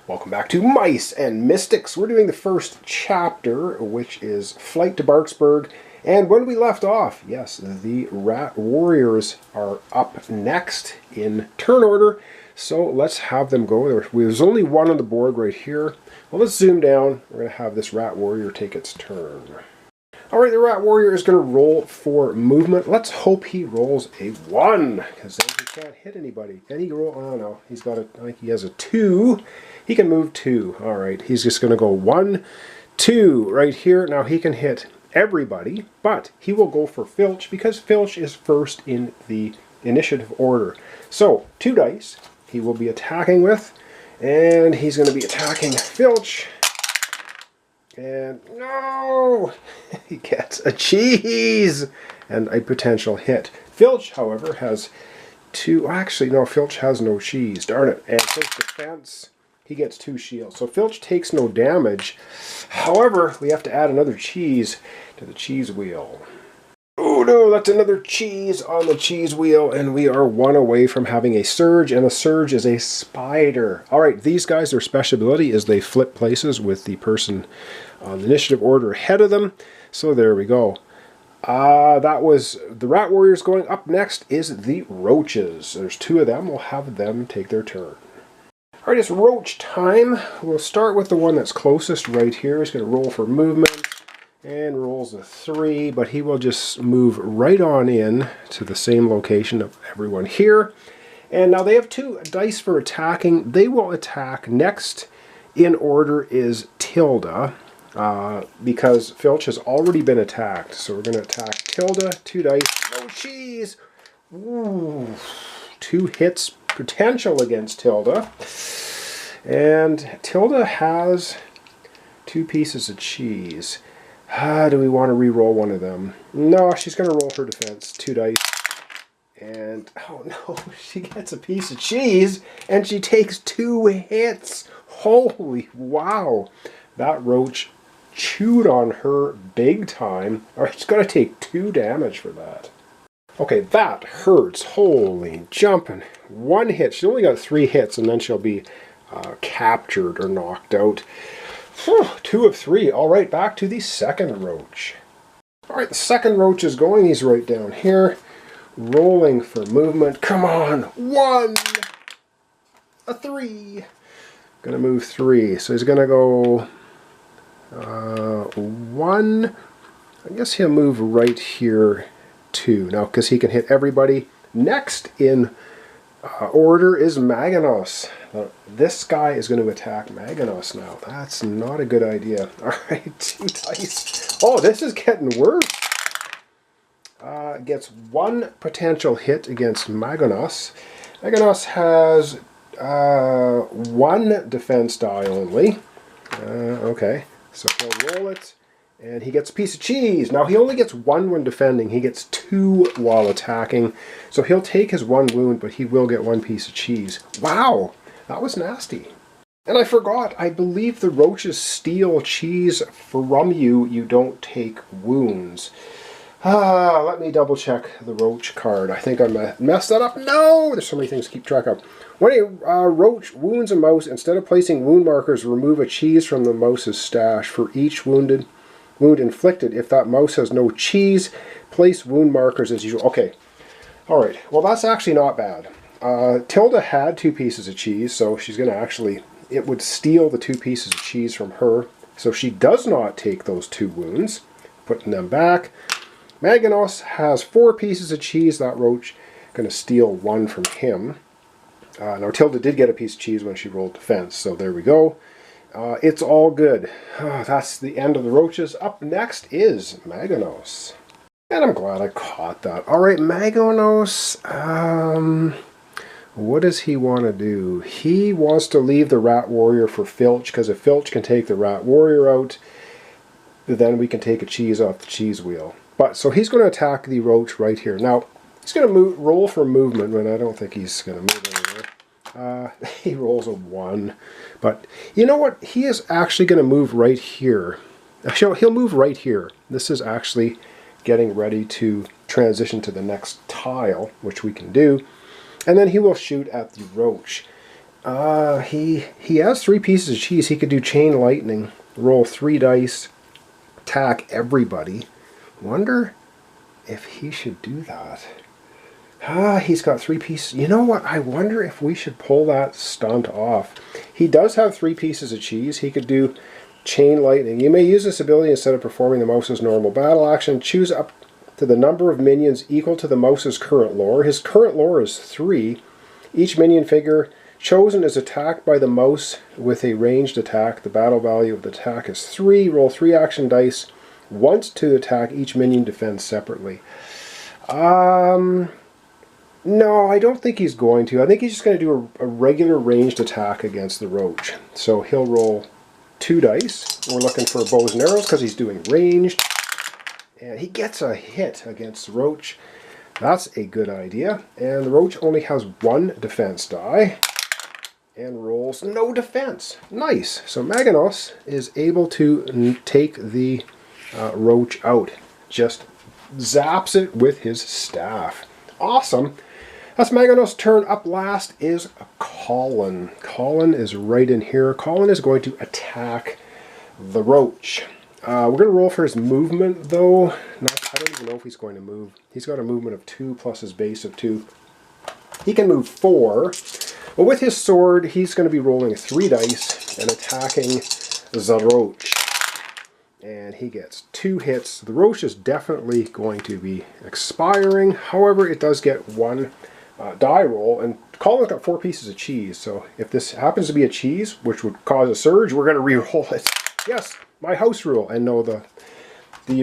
Welcome back to Mice and Mystics. We're doing the first chapter, which is Flight to Barksburg. And when we left off, yes, the Rat Warriors are up next in turn order. So let's have them go. There's only one on the board right here. Well, let's zoom down. We're going to have this Rat Warrior take its turn. Alright, the Rat Warrior is going to roll for movement. Let's hope he rolls a 1, because then he can't hit anybody. Can he roll? Oh no, he's got a, I think he has a 2. He can move 2. Alright, he's just going to go 1, 2 right here. Now he can hit everybody, but he will go for Filch, because Filch is first in the initiative order. So, 2 dice he will be attacking with, and he's going to be attacking Filch. And no! He gets a cheese! And a potential hit. Filch, however, has 2... Actually, no, Filch has no cheese. Darn it. And his defense, he gets 2 shields. So Filch takes no damage. However, we have to add another cheese to the cheese wheel. Oh no, that's another cheese on the cheese wheel, and we are 1 away from having a surge, and a surge is a spider. Alright, these guys, their special ability is they flip places with the person on the initiative order ahead of them. So there we go. That was the Rat Warriors going. Up next is the Roaches. There's 2 of them. We'll have them take their turn. Alright, it's Roach time. We'll start with the one that's closest right here. He's going to roll for movement. And rolls a 3, but he will just move right on in to the same location of everyone here. And now they have 2 dice for attacking. They will attack. Next in order is Tilda, because Filch has already been attacked. So we're going to attack Tilda. 2 dice. No cheese! Ooh, 2 hits potential against Tilda. And Tilda has 2 pieces of cheese. Do we want to re-roll one of them? No, she's going to roll her defense. 2 dice. And, oh no, she gets a piece of cheese, and she takes 2 hits. Holy wow. That roach chewed on her big time. Alright, she's going to take 2 damage for that. Okay, that hurts. Holy jumping. 1 hit. She only got 3 hits, and then she'll be captured or knocked out. 2 of 3. Alright, back to the second roach. Alright, the second roach is going. He's right down here. Rolling for movement. Come on! 1! A 3! Gonna move 3. So he's gonna go 1. I guess he'll move right here 2. Now, because he can hit everybody. Next in order is Maganos. This guy is going to attack Maganos now. That's not a good idea. Alright, 2 dice. Oh, this is getting worse. Gets 1 potential hit against Maganos. Maganos has 1 defense die only. Okay, so he'll roll it. And he gets a piece of cheese. Now, he only gets 1 when defending. He gets 2 while attacking. So he'll take his 1 wound, but he will get 1 piece of cheese. Wow, that was nasty. And I forgot, I believe the roaches steal cheese from you. You don't take wounds. Let me double check the roach card. I think I messed that up. No, there's so many things to keep track of. When a roach wounds a mouse, instead of placing wound markers, remove a cheese from the mouse's stash. For each wound inflicted, if that mouse has no cheese, place wound markers as usual. Okay, alright, well that's actually not bad. Tilda had 2 pieces of cheese, so she's going to actually, it would steal the 2 pieces of cheese from her, so she does not take those 2 wounds, putting them back. Maganos has 4 pieces of cheese. That roach going to steal 1 from him. Now Tilda did get a piece of cheese when she rolled defense, so there we go. It's all good. That's the end of the roaches. Up next is Maganos. And I'm glad I caught that. Alright, Maganos, what does he want to do? He wants to leave the Rat Warrior for Filch, because if Filch can take the Rat Warrior out, then we can take a cheese off the cheese wheel. But, so he's going to attack the roach right here. Now, he's going to roll for movement, and I don't think he's going to move anywhere. He rolls a 1. But, you know what? He is actually going to move right here. Actually, he'll move right here. This is actually getting ready to transition to the next tile, which we can do. And then he will shoot at the roach. He has 3 pieces of cheese. He could do chain lightning, roll 3 dice, attack everybody. Wonder if he should do that. He's got 3 pieces. You know what? I wonder if we should pull that stunt off. He does have 3 pieces of cheese. He could do chain lightning. You may use this ability instead of performing the mouse's normal battle action. Choose up to the number of minions equal to the mouse's current lore. His current lore is 3. Each minion figure chosen is attacked by the mouse with a ranged attack. The battle value of the attack is 3. Roll 3 action dice. Once to attack, each minion defends separately. No, I don't think he's going to. I think he's just going to do a regular ranged attack against the roach. So he'll roll 2 dice. We're looking for bows and arrows because he's doing ranged. And he gets a hit against the roach. That's a good idea. And the roach only has 1 defense die. And rolls no defense. Nice. So Maganos is able to take the roach out. Just zaps it with his staff. Awesome. That's Maganos' turn. Up last is Colin. Colin is right in here. Colin is going to attack the roach. We're going to roll for his movement, though. I don't even know if he's going to move. He's got a movement of 2 plus his base of 2. He can move 4. But with his sword, he's going to be rolling 3 dice and attacking the roach. And he gets 2 hits. The roach is definitely going to be expiring. However, it does get 1 die roll. And Colin's got 4 pieces of cheese. So if this happens to be a cheese, which would cause a surge, we're going to re-roll it. Yes, my house rule. And no, the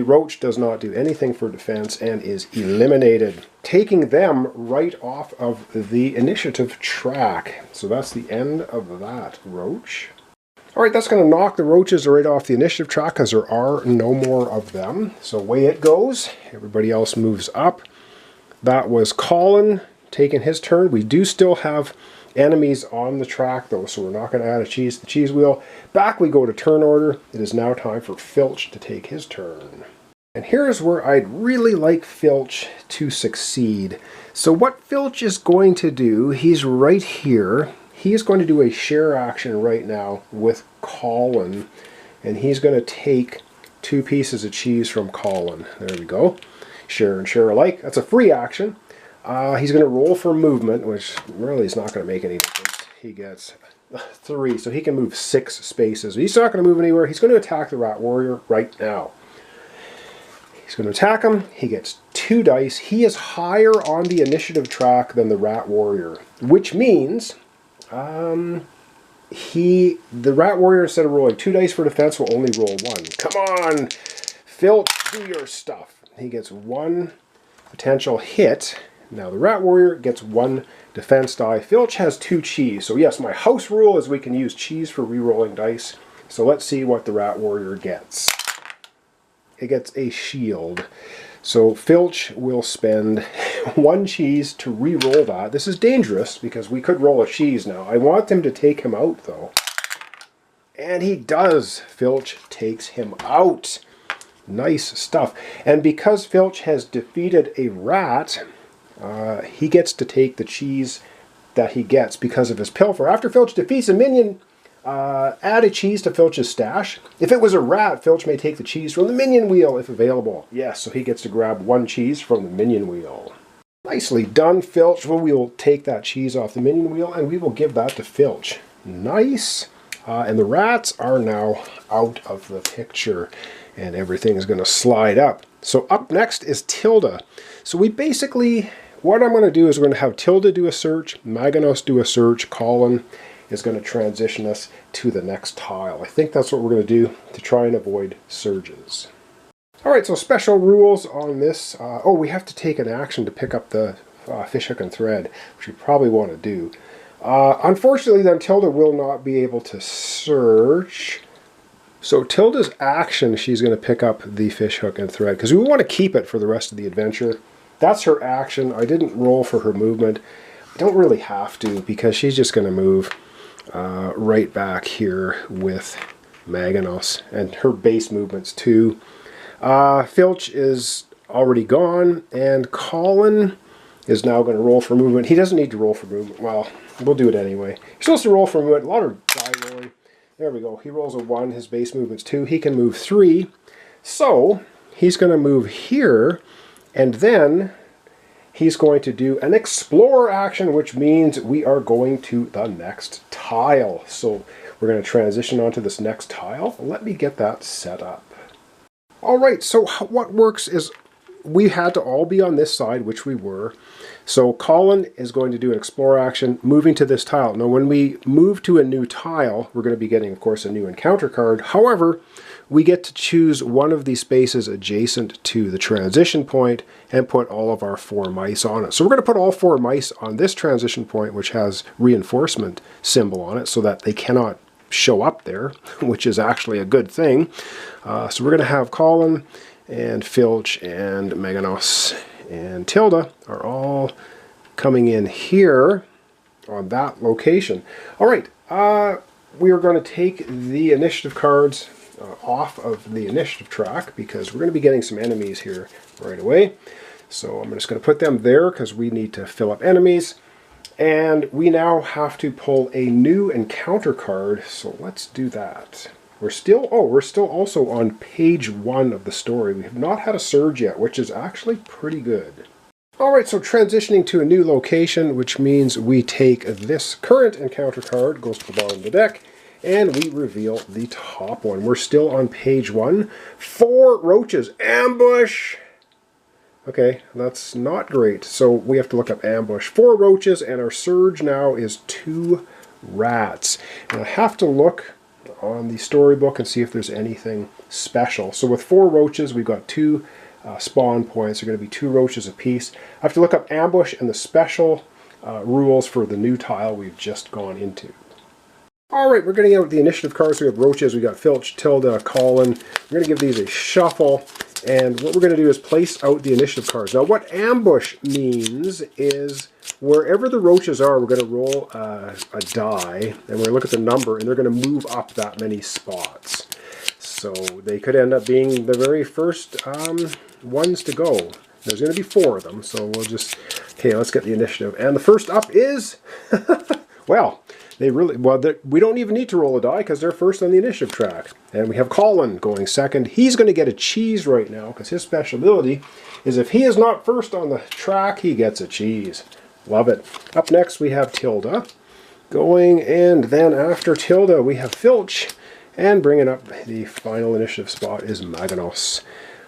roach does not do anything for defense and is eliminated, taking them right off of the initiative track. So that's the end of that roach. Alright, that's going to knock the roaches right off the initiative track because there are no more of them. So away it goes. Everybody else moves up. That was Colin taking his turn. We do still have enemies on the track though, so we're not going to add a cheese to the cheese wheel. Back we go to turn order. It is now time for Filch to take his turn. And here's where I'd really like Filch to succeed. So what Filch is going to do, he's right here. He is going to do a share action right now with Colin. And he's going to take 2 pieces of cheese from Colin. There we go. Share and share alike. That's a free action. He's going to roll for movement, which really is not going to make any difference. He gets 3, so he can move 6 spaces. He's not going to move anywhere. He's going to attack the Rat Warrior right now. He's going to attack him. He gets 2 dice. He is higher on the initiative track than the Rat Warrior, which means the Rat Warrior, instead of rolling 2 dice for defense, will only roll 1. Come on, Filch, do your stuff. He gets 1 potential hit. Now the Rat Warrior gets 1 defense die. Filch has 2 cheese. So yes, my house rule is we can use cheese for re-rolling dice. So let's see what the Rat Warrior gets. It gets a shield. So Filch will spend 1 cheese to re-roll that. This is dangerous because we could roll a cheese now. I want him to take him out though. And he does. Filch takes him out. Nice stuff. And because Filch has defeated a rat, he gets to take the cheese that he gets because of his pilfer. After Filch defeats a minion, add a cheese to Filch's stash. If it was a rat, Filch may take the cheese from the minion wheel if available. Yes, so he gets to grab 1 cheese from the minion wheel. Nicely done, Filch. Well, we will take that cheese off the minion wheel and we will give that to Filch. Nice. And the rats are now out of the picture. And everything is going to slide up. So up next is Tilda. So we basically, what I'm going to do is we're going to have Tilda do a search, Maganos do a search, Colin is going to transition us to the next tile. I think that's what we're going to do to try and avoid surges. Alright, so special rules on this. We have to take an action to pick up the fish hook and thread, which we probably want to do. Unfortunately then Tilda will not be able to search. So Tilda's action, she's going to pick up the fish hook and thread because we want to keep it for the rest of the adventure. That's her action. I didn't roll for her movement. I don't really have to because she's just going to move right back here with Maganos and her base movements too. Filch is already gone and Colin is now going to roll for movement. He doesn't need to roll for movement. Well, we'll do it anyway. You're supposed to roll for movement. A lot of die rolling. There we go. He rolls a 1. His base movement's 2. He can move 3. So he's going to move here, and then he's going to do an explore action, which means we are going to the next tile. So we're going to transition onto this next tile. Let me get that set up. All right, so what works is we had to all be on this side, which we were. So Colin is going to do an explore action, moving to this tile. Now, when we move to a new tile, we're going to be getting, of course, a new encounter card. However, we get to choose one of these spaces adjacent to the transition point and put all of our 4 mice on it. So we're going to put all 4 mice on this transition point, which has reinforcement symbol on it, so that they cannot show up there, which is actually a good thing. So we're going to have Colin and Filch and Meganos and Tilda are all coming in here on that location. All right, we are going to take the initiative cards off of the initiative track because we're going to be getting some enemies here right away. So I'm just going to put them there because we need to fill up enemies. And we now have to pull a new encounter card, so let's do that. We're still also on page 1 of the story. We have not had a surge yet, which is actually pretty good. All right, so transitioning to a new location, which means we take this current encounter card, goes to the bottom of the deck, and we reveal the top one. We're still on page 1. 4 roaches. Ambush! Okay, that's not great. So we have to look up ambush. 4 roaches, and our surge now is 2 rats. And I have to look on the storybook and see if there's anything special. So with 4 roaches, we've got 2 spawn points. They're going to be 2 roaches apiece. I have to look up ambush and the special rules for the new tile we've just gone into. All right, we're getting out the initiative cards. We have roaches. We got Filch, Tilda, Colin. We're going to give these a shuffle. And what we're going to do is place out the initiative cards. Now, what ambush means is wherever the roaches are, we're going to roll a die, and we're going to look at the number, and they're going to move up that many spots. So they could end up being the very first ones to go. There's going to be 4 of them, so we'll just... Okay, let's get the initiative. And the first up is... well... we don't even need to roll a die because they're first on the initiative track. And we have Colin going second. He's going to get a cheese right now because his special ability is if he is not first on the track, he gets a cheese. Love it. Up next we have Tilda going, and then after Tilda we have Filch, and bringing up the final initiative spot is Maganos.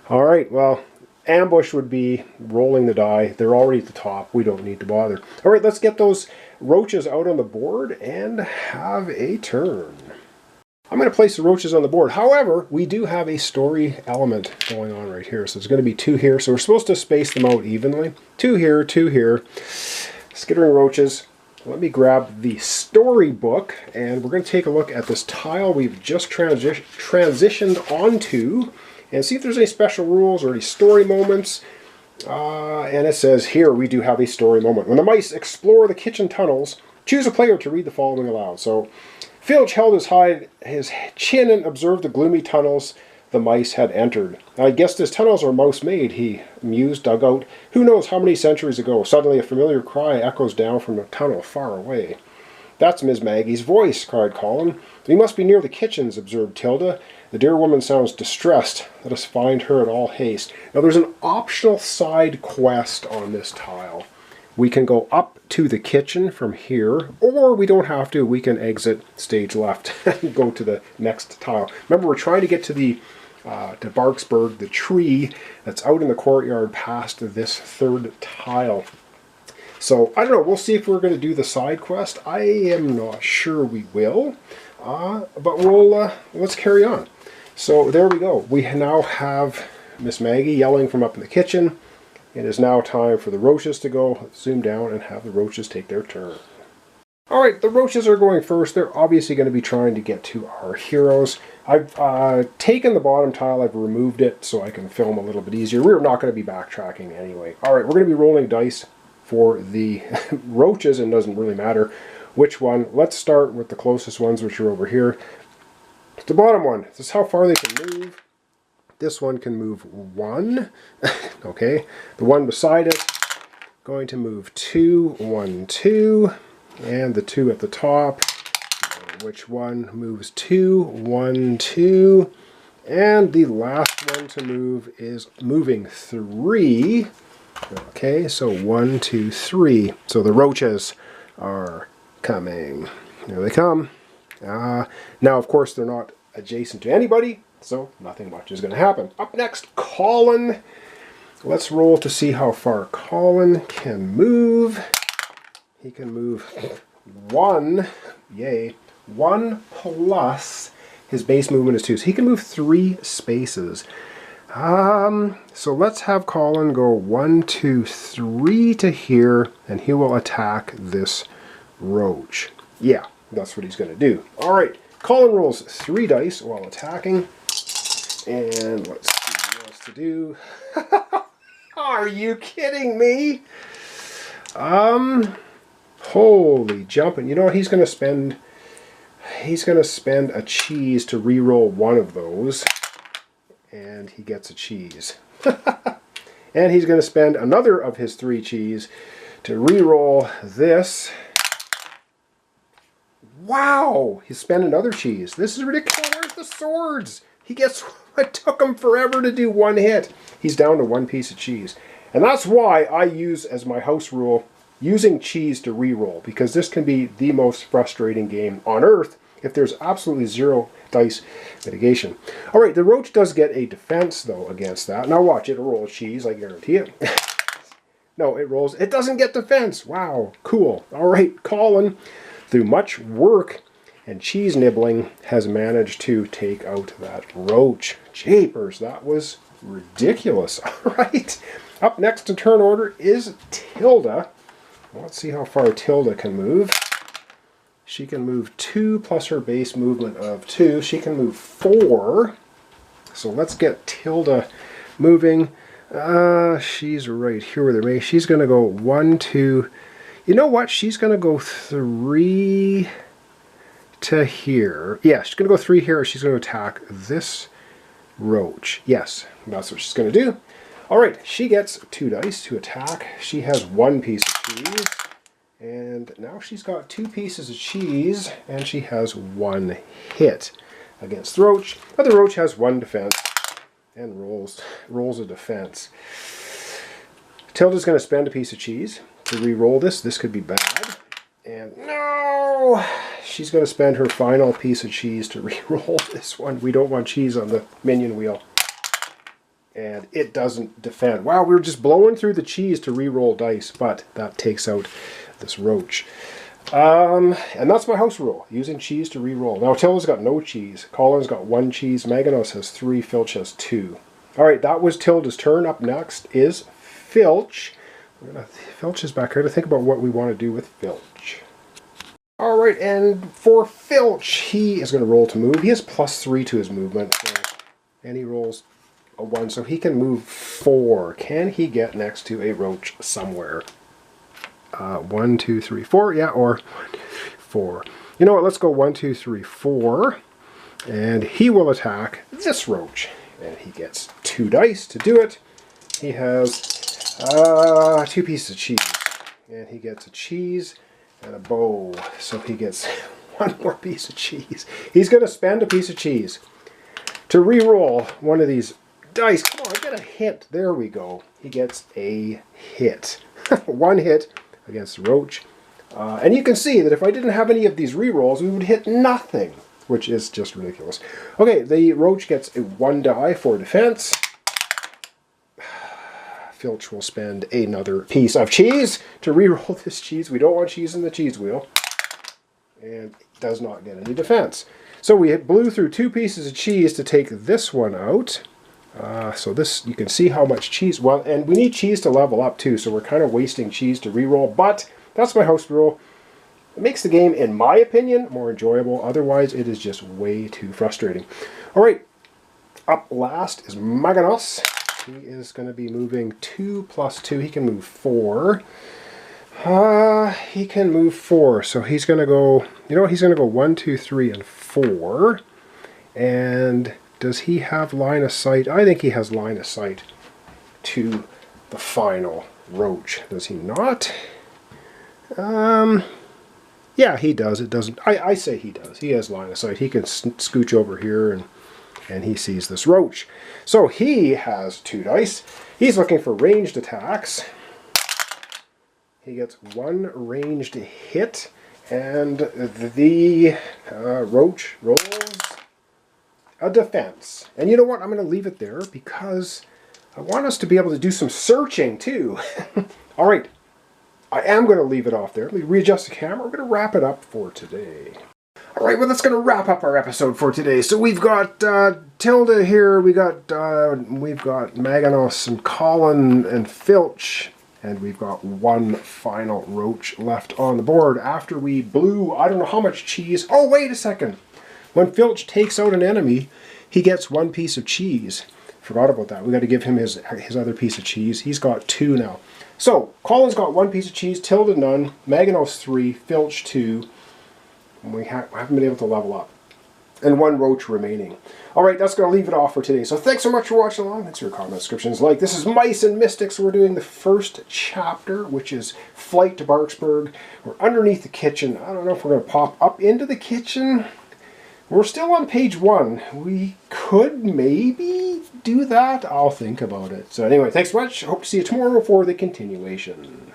All right, well, ambush would be rolling the die. They're already at the top. We don't need to bother. All right, let's get those roaches out on the board and have a turn. I'm going to place the roaches on the board. However, we do have a story element going on right here. So there's going to be 2 here. So we're supposed to space them out evenly. 2 here, 2 here. Skittering roaches. Let me grab the storybook, and we're going to take a look at this tile we've just transitioned onto and see if there's any special rules or any story moments. And it says here we do have a story moment. When the mice explore the kitchen tunnels, choose a player to read the following aloud. So Filch held his chin and observed the gloomy tunnels the mice had entered. I guess this tunnels are mouse-made, he mused, dug out. Who knows how many centuries ago? Suddenly a familiar cry echoes down from the tunnel far away. That's Miss Maggie's voice, cried Colin. We must be near the kitchens, observed Tilda. The dear woman sounds distressed. Let us find her in all haste. Now there's an optional side quest on this tile. We can go up to the kitchen from here, or we don't have to. We can exit stage left and go to the next tile. Remember, we're trying to get to the to Barksburg, the tree that's out in the courtyard past this 3rd tile. So, I don't know, we'll see if we're going to do the side quest. I am not sure we will, but let's carry on. So, there we go. We now have Miss Maggie yelling from up in the kitchen. It is now time for the roaches to go. Let's zoom down and have the roaches take their turn. Alright, the roaches are going first. They're obviously going to be trying to get to our heroes. I've taken the bottom tile, I've removed it so I can film a little bit easier. We're not going to be backtracking anyway. Alright, we're going to be rolling dice for the roaches, and it doesn't really matter which one. Let's start with the closest ones, which are over here. The bottom one, this is how far they can move. This one can move 1. Okay, the one beside it going to move 2, 1, 2, and the 2 at the top. Which one moves 2, 1, 2, and the last one to move is moving 3. Okay, so 1, 2, 3. So the roaches are coming. Here they come. Now, of course, they're not adjacent to anybody, so nothing much is going to happen. Up next, Colin. Let's roll to see how far Colin can move. He can move 1, yay, 1 plus his base movement is 2. So he can move 3 spaces. So let's have Colin go 1, 2, 3 to here, and he will attack this roach. Yeah, that's what he's going to do. All right, Colin rolls 3 dice while attacking, and let's see what he wants to do. Are you kidding me? Holy jumping! You know what? He's going to spend a cheese to re-roll one of those, and he gets a cheese. And he's going to spend another of his 3 cheese to re-roll this. Wow! He spent another cheese. This is ridiculous. Where's the swords? He gets... It took him forever to do 1 hit. He's down to 1 piece of cheese. And that's why I use as my house rule using cheese to re-roll, because this can be the most frustrating game on earth if there's absolutely 0 dice mitigation. All right, the roach does get a defense, though, against that. Now watch, it'll roll cheese, I guarantee it. No, it rolls. It doesn't get defense. Wow, cool. All right, Colin, through much work and cheese nibbling, has managed to take out that roach. Jeepers, that was ridiculous. All right, up next in turn order is Tilda. Let's see how far Tilda can move. She can move 2 plus her base movement of 2. She can move 4. So let's get Tilda moving. She's right here with her base. She's going to go 1, 2. You know what? She's going to go 3 to here. Yeah, she's going to go 3 here. She's going to attack this roach. Yes, that's what she's going to do. All right, she gets 2 dice to attack. She has 1 piece of cheese. And now she's got 2 pieces of cheese, and she has 1 hit against the roach. But the roach has 1 defense and rolls a defense. Tilda's going to spend a piece of cheese to re-roll this. This could be bad. And no! She's going to spend her final piece of cheese to re-roll this one. We don't want cheese on the minion wheel. And it doesn't defend. Wow, we were just blowing through the cheese to re-roll dice, but that takes out this roach. And that's my house rule, using cheese to re-roll. Now, Tilda's got no cheese. Colin's got 1 cheese. Meganos has 3. Filch has 2. All right, that was Tilda's turn. Up next is Filch. Filch is back here to think about what we want to do with Filch. All right, and for Filch, he is going to roll to move. He has +3 to his movement, and he rolls a 1, so he can move 4. Can he get next to a roach somewhere? 1, 2, 3, 4. Yeah, or 4. You know what? Let's go 1, 2, 3, 4. And he will attack this roach. And he gets 2 dice to do it. He has 2 pieces of cheese. And he gets a cheese and a bow. So he gets 1 more piece of cheese. He's going to spend a piece of cheese to re-roll one of these dice. Come on, get a hit. There we go. He gets a hit. 1 hit against the roach. And you can see that if I didn't have any of these re-rolls, we would hit nothing, which is just ridiculous. Okay, the roach gets a 1 die for defense. Filch will spend another piece of cheese to re-roll this cheese. We don't want cheese in the cheese wheel. And does not get any defense. So we blew through 2 pieces of cheese to take this one out. So this, you can see how much cheese, well, and we need cheese to level up too, so we're kind of wasting cheese to re-roll, but that's my house rule. It makes the game, in my opinion, more enjoyable. Otherwise, it is just way too frustrating. All right, up last is Maganos. He is going to be moving 2 plus 2. He can move 4. He can move 4, so he's going to go, you know what, he's going to go 1, 2, 3, and 4. And does he have line of sight? I think he has line of sight to the final roach, does he not? Yeah, he does. It doesn't. I say he does. He has line of sight. He can scooch over here and he sees this roach. So he has 2 dice. He's looking for ranged attacks. He gets 1 ranged hit, and the roach rolls a defense. And you know what? I'm going to leave it there because I want us to be able to do some searching too. All right. I am going to leave it off there. Let me readjust the camera. We're going to wrap it up for today. All right, well, that's going to wrap up our episode for today. So we've got Tilda here. We've got Maganos and Colin and Filch. And we've got 1 final roach left on the board after we blew, I don't know how much cheese. Oh, wait a second. When Filch takes out an enemy, he gets 1 piece of cheese. Forgot about that. We got to give him his other piece of cheese. He's got 2 now. So, Colin's got 1 piece of cheese, Tilda none, Maganos 3, Filch 2. And we haven't been able to level up. And 1 roach remaining. Alright, that's going to leave it off for today. So thanks so much for watching along. Thanks for your comments, descriptions, like. This is Mice and Mystics. We're doing the first chapter, which is Flight to Barksburg. We're underneath the kitchen. I don't know if we're going to pop up into the kitchen. We're still on page 1. We could maybe do that. I'll think about it. So anyway, thanks so much. Hope to see you tomorrow for the continuation.